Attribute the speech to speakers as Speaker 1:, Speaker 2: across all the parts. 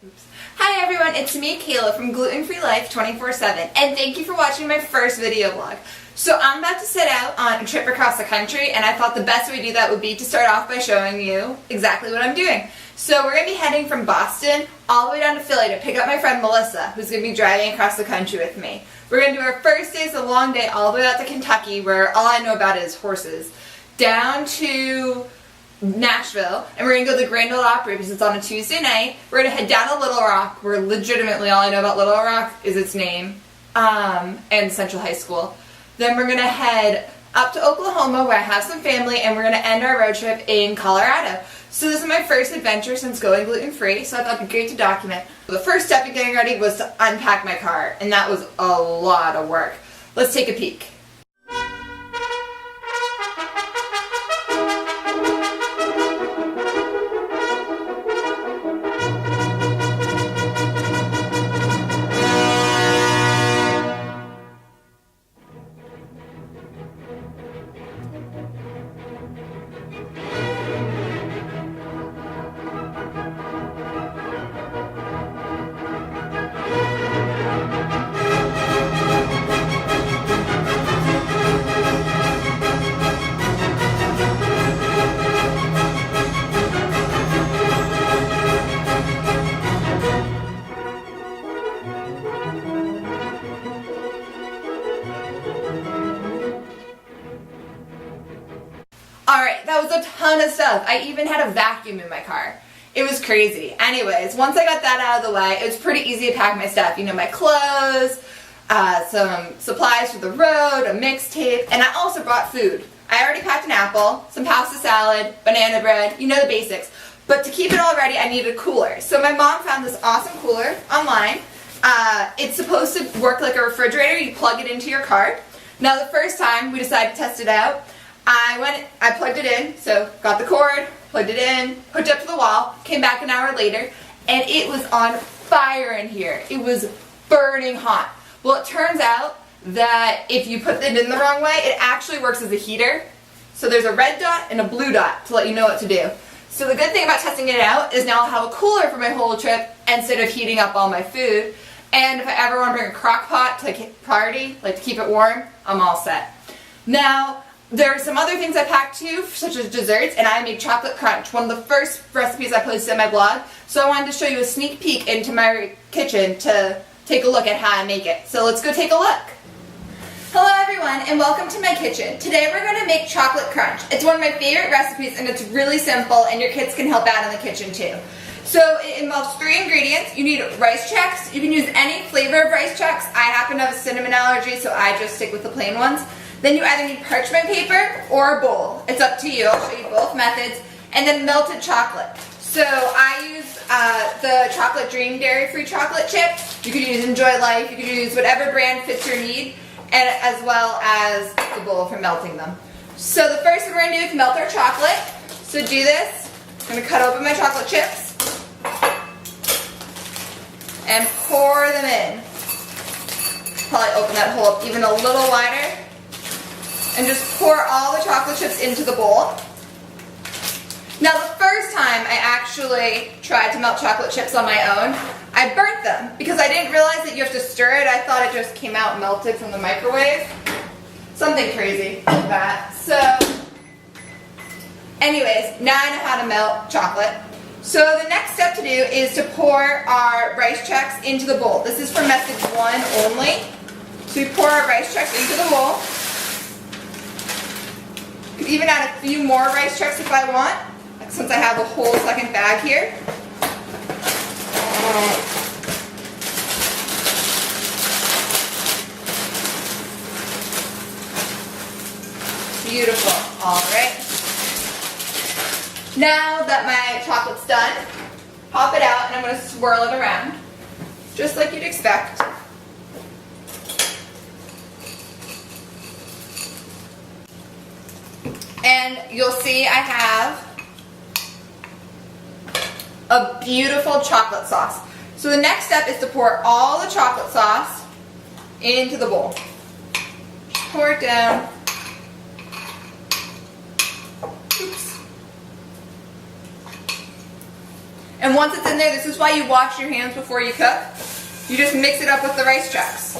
Speaker 1: Oops. Hi everyone, it's me, Kayla from Gluten-free Life 24/7, and thank you for watching my first video vlog. So I'm about to set out on a trip across the country, and I thought the best way to do that would be to start off by showing you exactly what I'm doing. So we're going to be heading from Boston all the way down to Philly to pick up my friend Melissa, who's going to be driving across the country with me. We're going to do our first day, it's a long day, all the way out to Kentucky, where all I know about is horses, down to Nashville, and we're going to go to the Grand Ole Opry because it's on a Tuesday night. We're going to head down to Little Rock, where legitimately all I know about Little Rock is its name, and Central High School. Then we're going to head up to Oklahoma, where I have some family, and we're going to end our road trip in Colorado. So this is my first adventure since going gluten-free, so I thought it'd be great to document. The first step in getting ready was to unpack my car, and that was a lot of work. Let's take a peek. Alright, that was a ton of stuff. I even had a vacuum in my car. It was crazy. Anyways, once I got that out of the way, it was pretty easy to pack my stuff. You know, my clothes, some supplies for the road, a mixtape, and I also brought food. I already packed an apple, some pasta salad, banana bread, you know the basics. But to keep it all ready, I needed a cooler. So my mom found this awesome cooler online. It's supposed to work like a refrigerator. You plug it into your car. Now the first time we decided to test it out, I plugged it in, so got the cord, plugged it in, hooked up to the wall, came back an hour later, and it was on fire in here. It was burning hot. Well, it turns out that if you put it in the wrong way, it actually works as a heater. So there's a red dot and a blue dot to let you know what to do. So the good thing about testing it out is now I'll have a cooler for my whole trip instead of heating up all my food. And if I ever want to bring a crock pot to party, like to keep it warm, I'm all set. Now, there are some other things I packed too, such as desserts, and I made chocolate crunch, one of the first recipes I posted on my blog. So I wanted to show you a sneak peek into my kitchen to take a look at how I make it. So let's go take a look. Hello everyone, and welcome to my kitchen. Today we're going to make chocolate crunch. It's one of my favorite recipes, and it's really simple, and your kids can help out in the kitchen too. So it involves 3 ingredients. You need rice Chex. You can use any flavor of rice Chex. I happen to have a cinnamon allergy, so I just stick with the plain ones. Then you either need parchment paper or a bowl. It's up to you. I'll show you both methods. And then melted chocolate. So I use the Chocolate Dream dairy-free chocolate chip. You could use Enjoy Life. You could use whatever brand fits your need, and as well as the bowl for melting them. So the first thing we're going to do is melt our chocolate. So do this. I'm going to cut open my chocolate chips and pour them in. Probably open that hole up even a little wider. And just pour all the chocolate chips into the bowl. Now the first time I actually tried to melt chocolate chips on my own, I burnt them because I didn't realize that you have to stir it. I thought it just came out melted from the microwave. Something crazy like that. So anyways, now I know how to melt chocolate. So the next step to do is to pour our rice Chex into the bowl. This is for message 1 only. So we pour our rice Chex into the bowl. You could even add a few more rice Chex if I want, since I have a whole second bag here. Beautiful. All right. Now that my chocolate's done, pop it out and I'm going to swirl it around, just like you'd expect. And you'll see I have a beautiful chocolate sauce. So the next step is to pour all the chocolate sauce into the bowl. Pour it down. Oops. And once it's in there, this is why you wash your hands before you cook. You just mix it up with the rice checks.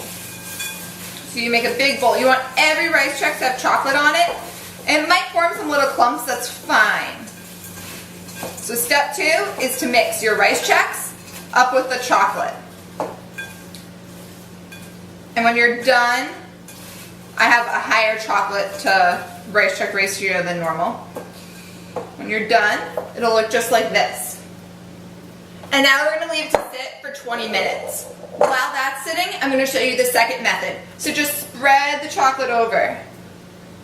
Speaker 1: So you make a big bowl. You want every rice check to have chocolate on it. And it might form some little clumps, that's fine. So step 2 is to mix your rice checks up with the chocolate. And when you're done, I have a higher chocolate to rice check ratio than normal. When you're done, it'll look just like this. And now we're going to leave it to sit for 20 minutes. While that's sitting, I'm going to show you the second method. So just spread the chocolate over.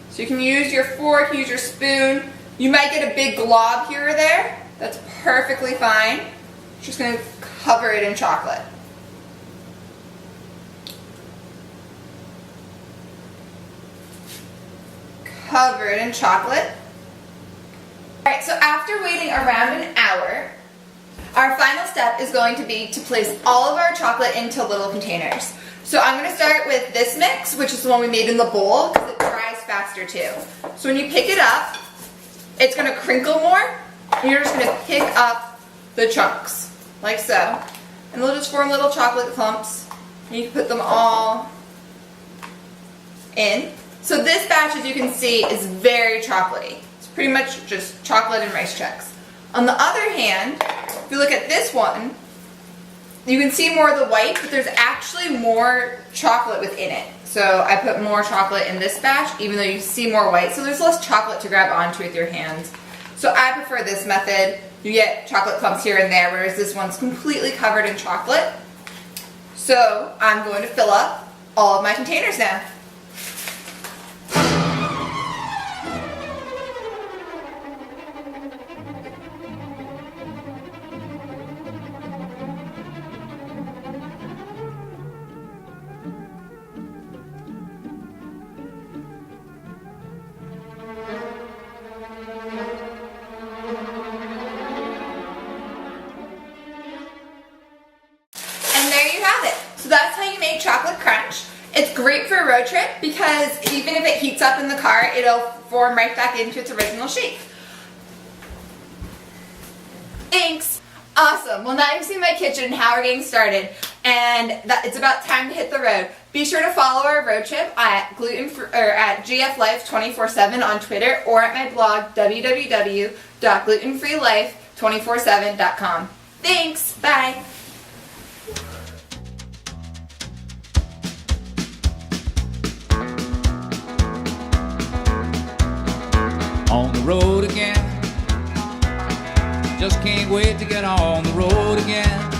Speaker 1: So you can use your fork, use your spoon. You might get a big glob here or there. That's perfectly fine. Just going to cover it in chocolate. Cover it in chocolate. Alright, so after waiting around an hour, our final step is going to be to place all of our chocolate into little containers. So I'm going to start with this mix, which is the one we made in the bowl, because it dries faster too. So when you pick it up, it's going to crinkle more, and you're just going to pick up the chunks, like so. And they'll just form little chocolate clumps, and you can put them all in. So this batch, as you can see, is very chocolatey. It's pretty much just chocolate and rice checks. On the other hand, if you look at this one, you can see more of the white, but there's actually more chocolate within it. So I put more chocolate in this batch, even though you see more white, so there's less chocolate to grab onto with your hands. So I prefer this method. You get chocolate clumps here and there, whereas this one's completely covered in chocolate. So I'm going to fill up all of my containers now. So that's how you make chocolate crunch. It's great for a road trip because even if it heats up in the car, it'll form right back into its original shape. Thanks. Awesome. Well, now you've seen my kitchen and how we're getting started, and it's about time to hit the road. Be sure to follow our road trip at GF Life 24/7 on Twitter or at my blog www.glutenfreelife247.com. Thanks. Bye.
Speaker 2: On the road again, just can't wait to get on the road again.